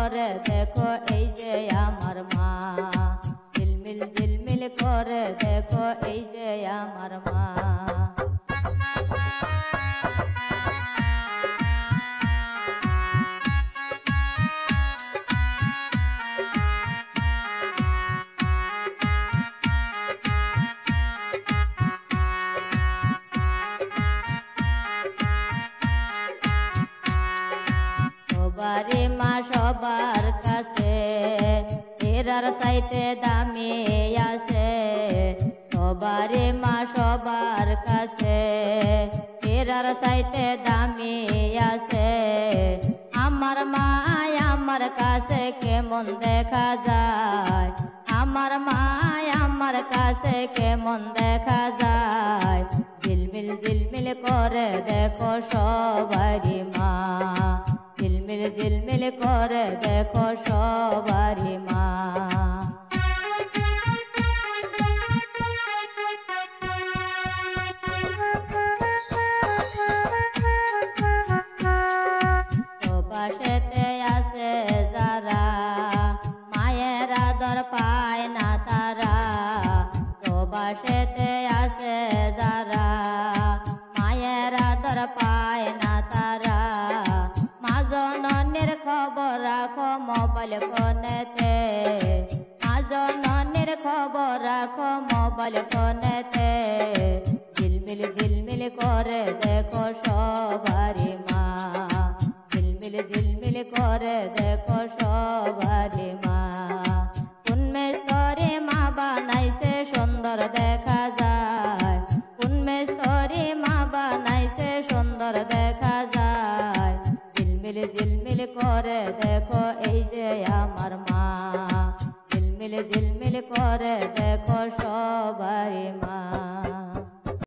করে দেখো এই যে আমার মা, ঝিলমিল করে দেখো এই যে আমার মা। সবারে মা সবার কাছে, এরার চাইতে দামি আছে। সবারে মা সবার কাছে, এরার চাইতে দামি আছে। আমার মা আমার কাছে কেমন দেখা যায়, আমার মা আমার কাছে কেমন দেখা যায়। ঝিলমিল করে দেখো সবারি মা, ঝিলমিল করে দেখো সবারি মা। প্রবাসেতে আছে যারা মায়ের আদর পায় না তারা, প্রবাসেতে আছে যারা মায়ের আদর পায় না তারা। মা জননীর খবর রাখো মোবাইল ফোনেতে, মা জননীর খবর রাখো মোবাইল ফোনেতে। ঝিলমিল করে দেখো সবারি মা, ঝিলমিল করে দেখো সবারি মা। উন্মেষরে মা বানাইছে সুন্দর দেখা যায়, উন্মেষরে মা বানাইছে সুন্দর দেখা যায়। ঝিলমিল করে দেখো এই যে আমার মা, ঝিলমিল করে দেখো সবারি মা।